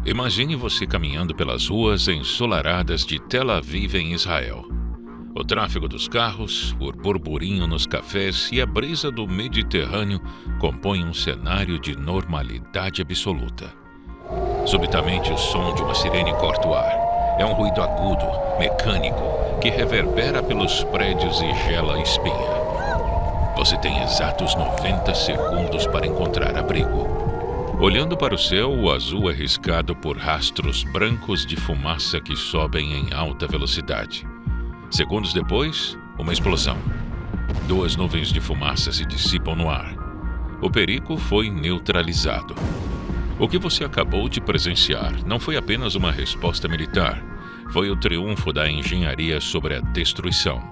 Imagine você caminhando pelas ruas ensolaradas de Tel Aviv, em Israel. O tráfego dos carros, o burburinho nos cafés e a brisa do Mediterrâneo compõem um cenário de normalidade absoluta. Subitamente, o som de uma sirene corta o ar. É um ruído agudo, mecânico, que reverbera pelos prédios e gela a espinha. Você tem exatos 90 segundos para encontrar abrigo. Olhando para o céu, o azul é riscado por rastros brancos de fumaça que sobem em alta velocidade. Segundos depois, uma explosão. 2 nuvens de fumaça se dissipam no ar. O perigo foi neutralizado. O que você acabou de presenciar não foi apenas uma resposta militar, foi o triunfo da engenharia sobre a destruição.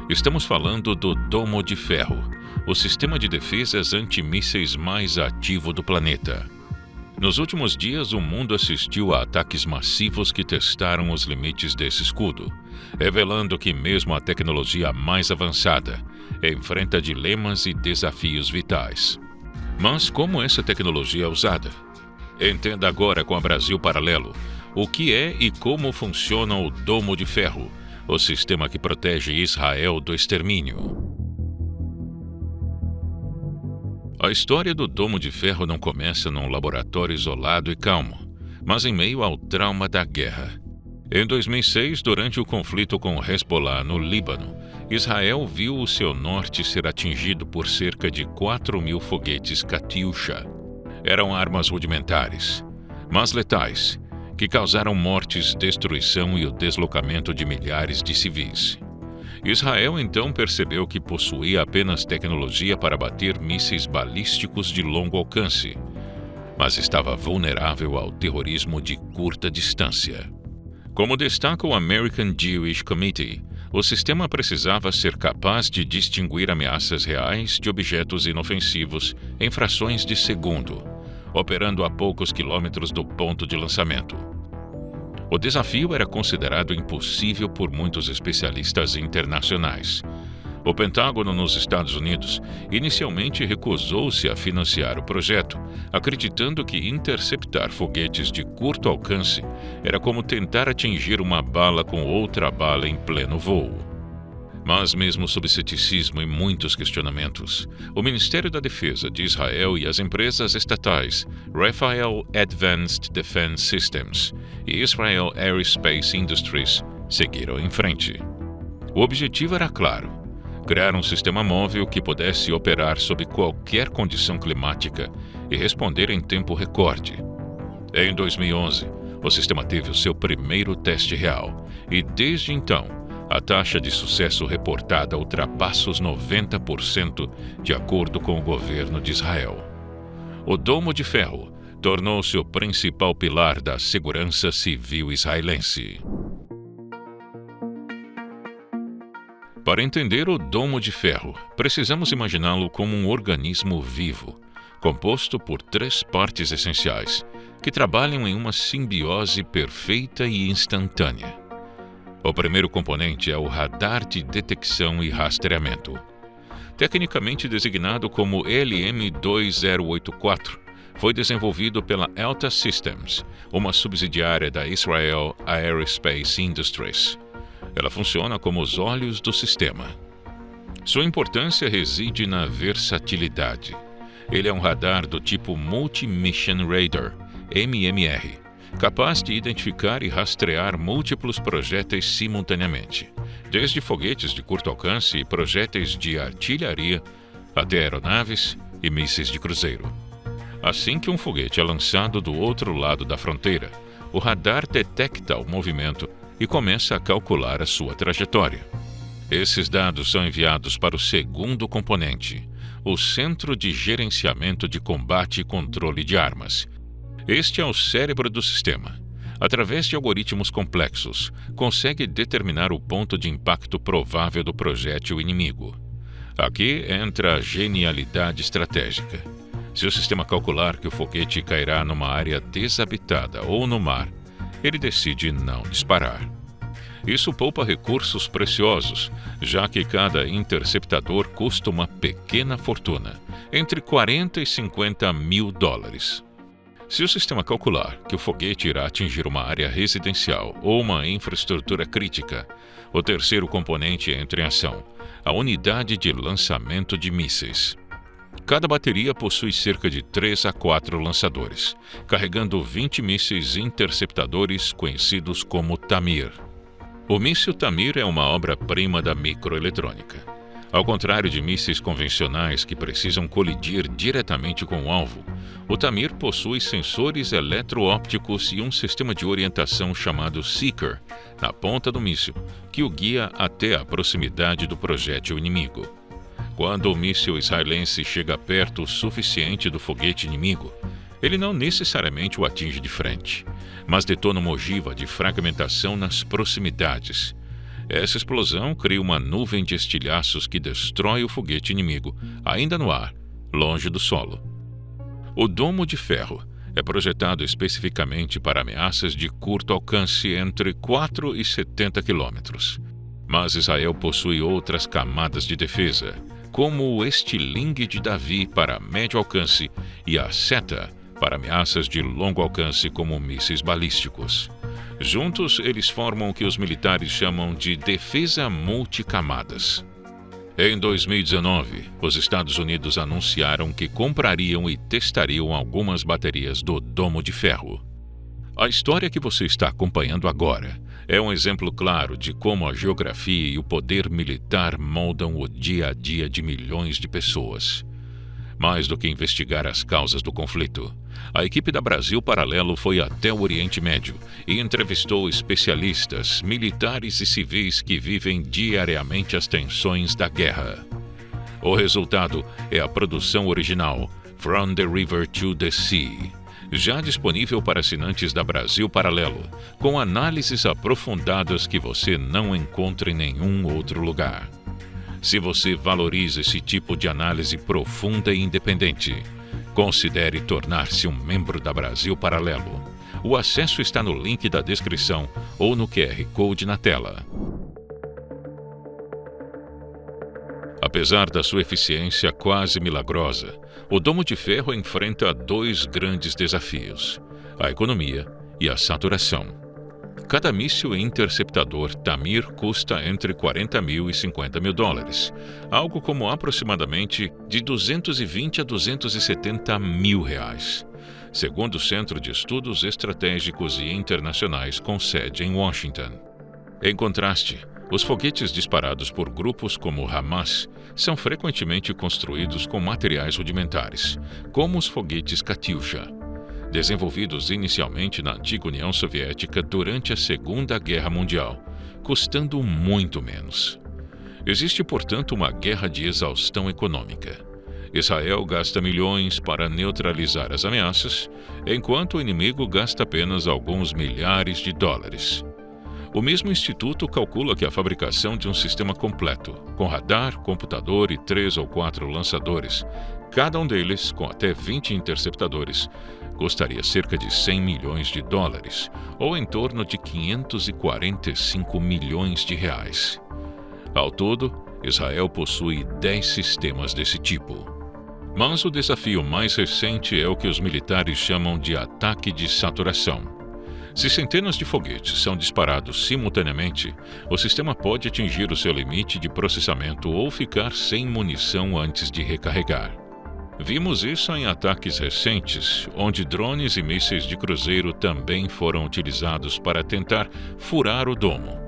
Estamos falando do Domo de Ferro, o sistema de defesas antimísseis mais ativo do planeta. Nos últimos dias, o mundo assistiu a ataques massivos que testaram os limites desse escudo, revelando que mesmo a tecnologia mais avançada enfrenta dilemas e desafios vitais. Mas como essa tecnologia é usada? Entenda agora com a Brasil Paralelo o que é e como funciona o Domo de Ferro, o sistema que protege Israel do extermínio. A história do Domo de Ferro não começa num laboratório isolado e calmo, mas em meio ao trauma da guerra. Em 2006, durante o conflito com o Hezbollah no Líbano, Israel viu o seu norte ser atingido por cerca de 4.000 foguetes Katyusha. Eram armas rudimentares, mas letais, que causaram mortes, destruição e o deslocamento de milhares de civis. Israel então percebeu que possuía apenas tecnologia para bater mísseis balísticos de longo alcance, mas estava vulnerável ao terrorismo de curta distância. Como destaca o American Jewish Committee, o sistema precisava ser capaz de distinguir ameaças reais de objetos inofensivos em frações de segundo, operando a poucos quilômetros do ponto de lançamento. O desafio era considerado impossível por muitos especialistas internacionais. O Pentágono, nos Estados Unidos, inicialmente recusou-se a financiar o projeto, acreditando que interceptar foguetes de curto alcance era como tentar atingir uma bala com outra bala em pleno voo. Mas mesmo sob ceticismo e muitos questionamentos, o Ministério da Defesa de Israel e as empresas estatais Rafael Advanced Defense Systems e Israel Aerospace Industries seguiram em frente. O objetivo era claro: criar um sistema móvel que pudesse operar sob qualquer condição climática e responder em tempo recorde. Em 2011, o sistema teve o seu primeiro teste real e, desde então, a taxa de sucesso reportada ultrapassa os 90%, de acordo com o governo de Israel. O Domo de Ferro tornou-se o principal pilar da segurança civil israelense. Para entender o Domo de Ferro, precisamos imaginá-lo como um organismo vivo, composto por 3 partes essenciais, que trabalham em uma simbiose perfeita e instantânea. O primeiro componente é o radar de detecção e rastreamento. Tecnicamente designado como LM-2084, foi desenvolvido pela Elta Systems, uma subsidiária da Israel Aerospace Industries. Ela funciona como os olhos do sistema. Sua importância reside na versatilidade. Ele é um radar do tipo Multi-Mission Radar, MMR, capaz de identificar e rastrear múltiplos projéteis simultaneamente, desde foguetes de curto alcance e projéteis de artilharia até aeronaves e mísseis de cruzeiro. Assim que um foguete é lançado do outro lado da fronteira, o radar detecta o movimento e começa a calcular a sua trajetória. Esses dados são enviados para o segundo componente, o Centro de Gerenciamento de Combate e Controle de Armas. Este é o cérebro do sistema. Através de algoritmos complexos, consegue determinar o ponto de impacto provável do projétil inimigo. Aqui entra a genialidade estratégica. Se o sistema calcular que o foguete cairá numa área desabitada ou no mar, ele decide não disparar. Isso poupa recursos preciosos, já que cada interceptador custa uma pequena fortuna, entre 40 e 50 mil dólares. Se o sistema calcular que o foguete irá atingir uma área residencial ou uma infraestrutura crítica, o terceiro componente entra em ação, a unidade de lançamento de mísseis. Cada bateria possui cerca de 3 a 4 lançadores, carregando 20 mísseis interceptadores conhecidos como Tamir. O míssil Tamir é uma obra-prima da microeletrônica. Ao contrário de mísseis convencionais que precisam colidir diretamente com o alvo, o Tamir possui sensores eletroópticos e um sistema de orientação chamado Seeker na ponta do míssil, que o guia até a proximidade do projétil inimigo. Quando o míssil israelense chega perto o suficiente do foguete inimigo, ele não necessariamente o atinge de frente, mas detona uma ogiva de fragmentação nas proximidades. Essa explosão cria uma nuvem de estilhaços que destrói o foguete inimigo, ainda no ar, longe do solo. O domo de ferro é projetado especificamente para ameaças de curto alcance entre 4 e 70 quilômetros. Mas Israel possui outras camadas de defesa, como o estilingue de Davi para médio alcance e a seta para ameaças de longo alcance como mísseis balísticos. Juntos, eles formam o que os militares chamam de defesa multicamadas. Em 2019, os Estados Unidos anunciaram que comprariam e testariam algumas baterias do Domo de Ferro. A história que você está acompanhando agora é um exemplo claro de como a geografia e o poder militar moldam o dia a dia de milhões de pessoas. Mais do que investigar as causas do conflito, a equipe da Brasil Paralelo foi até o Oriente Médio e entrevistou especialistas, militares e civis que vivem diariamente as tensões da guerra. O resultado é a produção original From the River to the Sea, já disponível para assinantes da Brasil Paralelo, com análises aprofundadas que você não encontra em nenhum outro lugar. Se você valoriza esse tipo de análise profunda e independente, considere tornar-se um membro da Brasil Paralelo. O acesso está no link da descrição ou no QR Code na tela. Apesar da sua eficiência quase milagrosa, o Domo de Ferro enfrenta 2 grandes desafios: a economia e a saturação. Cada míssil interceptador Tamir custa entre 40 mil e 50 mil dólares, algo como aproximadamente de 220 a 270 mil reais, segundo o Centro de Estudos Estratégicos e Internacionais com sede em Washington. Em contraste, os foguetes disparados por grupos como o Hamas são frequentemente construídos com materiais rudimentares, como os foguetes Katyusha, desenvolvidos inicialmente na antiga União Soviética durante a Segunda Guerra Mundial, custando muito menos. Existe, portanto, uma guerra de exaustão econômica. Israel gasta milhões para neutralizar as ameaças, enquanto o inimigo gasta apenas alguns milhares de dólares. O mesmo instituto calcula que a fabricação de um sistema completo, com radar, computador e 3 ou 4 lançadores, cada um deles com até 20 interceptadores, custaria cerca de 100 milhões de dólares, ou em torno de 545 milhões de reais. Ao todo, Israel possui 10 sistemas desse tipo. Mas o desafio mais recente é o que os militares chamam de ataque de saturação. Se centenas de foguetes são disparados simultaneamente, o sistema pode atingir o seu limite de processamento ou ficar sem munição antes de recarregar. Vimos isso em ataques recentes, onde drones e mísseis de cruzeiro também foram utilizados para tentar furar o domo.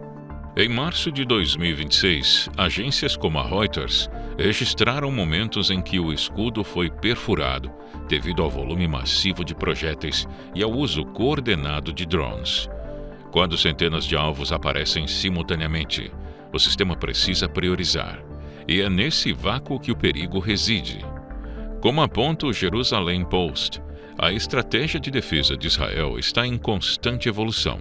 Em março de 2026, agências como a Reuters registraram momentos em que o escudo foi perfurado devido ao volume massivo de projéteis e ao uso coordenado de drones. Quando centenas de alvos aparecem simultaneamente, o sistema precisa priorizar, e é nesse vácuo que o perigo reside. Como aponta o Jerusalem Post, a estratégia de defesa de Israel está em constante evolução,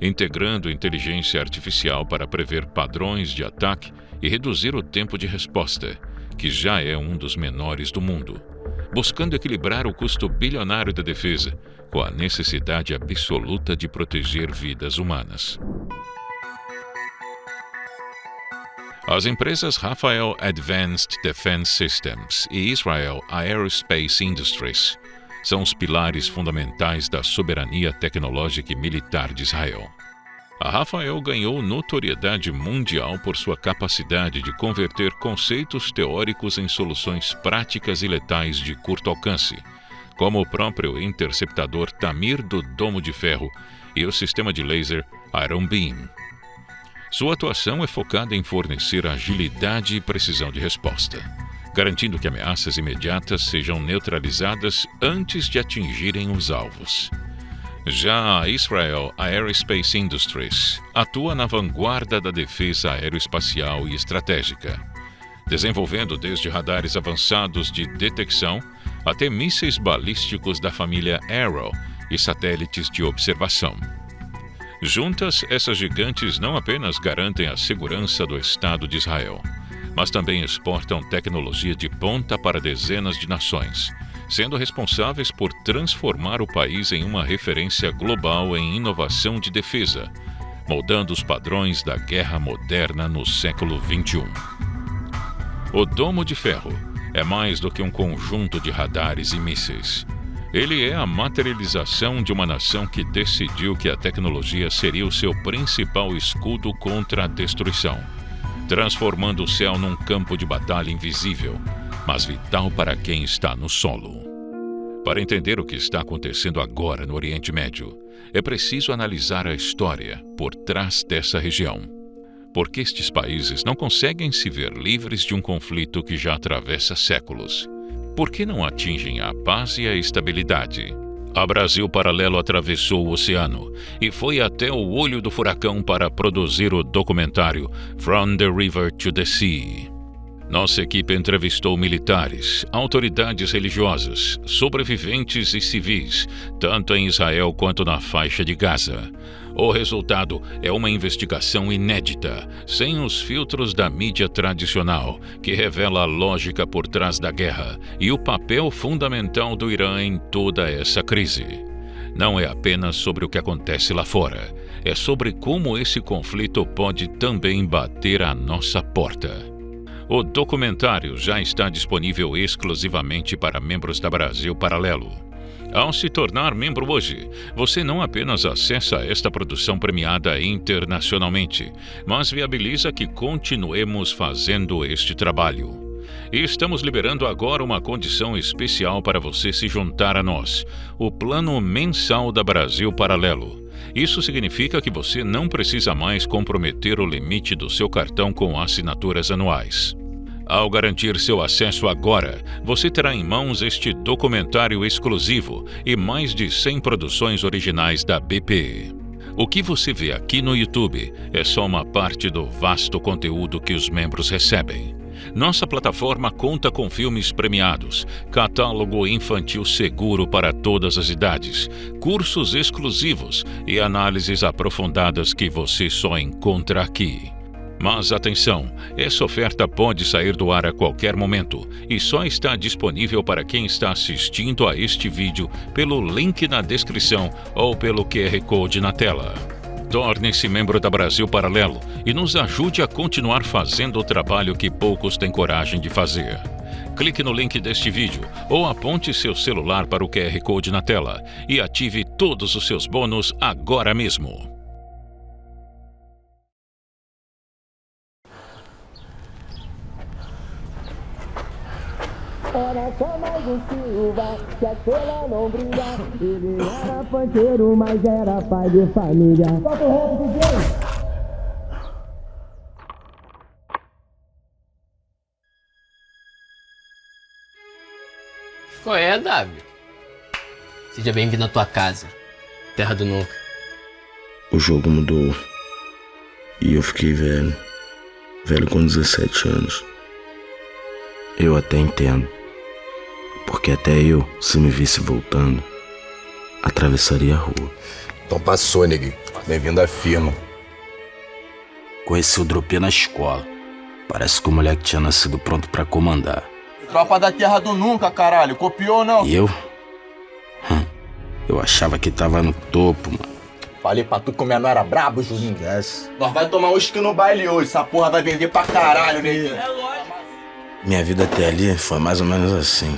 integrando inteligência artificial para prever padrões de ataque e reduzir o tempo de resposta, que já é um dos menores do mundo, buscando equilibrar o custo bilionário da defesa com a necessidade absoluta de proteger vidas humanas. As empresas Rafael Advanced Defense Systems e Israel Aerospace Industries são os pilares fundamentais da soberania tecnológica e militar de Israel. A Rafael ganhou notoriedade mundial por sua capacidade de converter conceitos teóricos em soluções práticas e letais de curto alcance, como o próprio interceptador Tamir do Domo de Ferro e o sistema de laser Iron Beam. Sua atuação é focada em fornecer agilidade e precisão de resposta, garantindo que ameaças imediatas sejam neutralizadas antes de atingirem os alvos. Já a Israel Aerospace Industries atua na vanguarda da defesa aeroespacial e estratégica, desenvolvendo desde radares avançados de detecção até mísseis balísticos da família Arrow e satélites de observação. Juntas, essas gigantes não apenas garantem a segurança do Estado de Israel, mas também exportam tecnologia de ponta para dezenas de nações, sendo responsáveis por transformar o país em uma referência global em inovação de defesa, moldando os padrões da guerra moderna no século XXI. O Domo de Ferro é mais do que um conjunto de radares e mísseis. Ele é a materialização de uma nação que decidiu que a tecnologia seria o seu principal escudo contra a destruição, transformando o céu num campo de batalha invisível, mas vital para quem está no solo. Para entender o que está acontecendo agora no Oriente Médio, é preciso analisar a história por trás dessa região. Porque estes países não conseguem se ver livres de um conflito que já atravessa séculos? Por que não atingem a paz e a estabilidade? A Brasil Paralelo atravessou o oceano e foi até o olho do furacão para produzir o documentário From the River to the Sea. Nossa equipe entrevistou militares, autoridades religiosas, sobreviventes e civis, tanto em Israel quanto na faixa de Gaza. O resultado é uma investigação inédita, sem os filtros da mídia tradicional, que revela a lógica por trás da guerra e o papel fundamental do Irã em toda essa crise. Não é apenas sobre o que acontece lá fora, é sobre como esse conflito pode também bater à nossa porta. O documentário já está disponível exclusivamente para membros da Brasil Paralelo. Ao se tornar membro hoje, você não apenas acessa esta produção premiada internacionalmente, mas viabiliza que continuemos fazendo este trabalho. E estamos liberando agora uma condição especial para você se juntar a nós, o Plano Mensal da Brasil Paralelo. Isso significa que você não precisa mais comprometer o limite do seu cartão com assinaturas anuais. Ao garantir seu acesso agora, você terá em mãos este documentário exclusivo e mais de 100 produções originais da BP. O que você vê aqui no YouTube é só uma parte do vasto conteúdo que os membros recebem. Nossa plataforma conta com filmes premiados, catálogo infantil seguro para todas as idades, cursos exclusivos e análises aprofundadas que você só encontra aqui. Mas atenção, essa oferta pode sair do ar a qualquer momento e só está disponível para quem está assistindo a este vídeo pelo link na descrição ou pelo QR Code na tela. Torne-se membro da Brasil Paralelo e nos ajude a continuar fazendo o trabalho que poucos têm coragem de fazer. Clique no link deste vídeo ou aponte seu celular para o QR Code na tela e ative todos os seus bônus agora mesmo. Era só mais um Silva, que a estrela não brilha. Ele era panteiro, mas era pai de família. Toca o rap, DJ! Qual é, W? Seja bem-vindo à tua casa, terra do nunca. O jogo mudou e eu fiquei velho. Velho com 17 anos. Eu até entendo. Porque até eu, se me visse voltando, atravessaria a rua. Então passou, neguinho. Bem-vindo à firma. Conheci o Dropê na escola. Parece que o moleque tinha nascido pronto pra comandar. Tropa da terra do nunca, caralho. Copiou ou não? E eu? Eu achava que tava no topo, mano. Falei pra tu que o menor era brabo, Julinho. Nós vai tomar uísque no baile hoje. Essa porra vai vender pra caralho, neguinho. Minha vida até ali foi mais ou menos assim.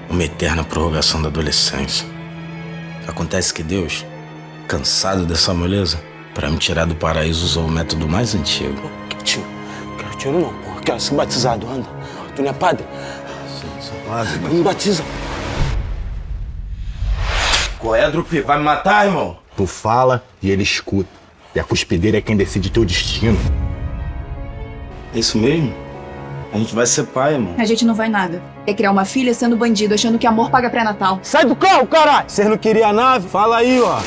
uma eterna prorrogação da adolescência. Acontece que Deus, cansado dessa moleza, para me tirar do paraíso usou o método mais antigo. Que tiro? Quero tiro não, porra. Quero ser batizado, anda. Tu não é padre? Sim, sou padre. Me batiza. Qual é, Drupi? Vai me matar, irmão? Tu fala e ele escuta. E a cuspideira é quem decide teu destino. É isso mesmo? A gente vai ser pai, irmão. A gente não vai nada. É criar uma filha sendo bandido, achando que amor paga pré-natal. Sai do carro, caralho! Vocês não queriam a nave? Fala aí, ó.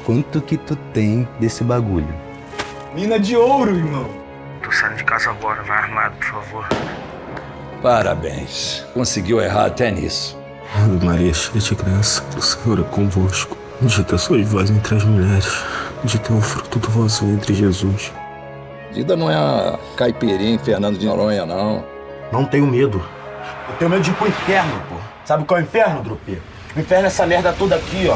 Quanto que tu tem desse bagulho? Mina de ouro, irmão. Tô saindo de casa agora, vai armado, por favor. Parabéns. Conseguiu errar até nisso. Ave Maria, cheia de graça, o Senhor é convosco. Bendita sois vós entre as mulheres. Bendito é o fruto do vosso ventre, Jesus. Vida não é a caipirinha em Fernando de Noronha, não. Não tenho medo. Eu tenho medo de ir pro inferno, pô. Sabe qual é o inferno, Drupi? O inferno é essa merda toda aqui, ó.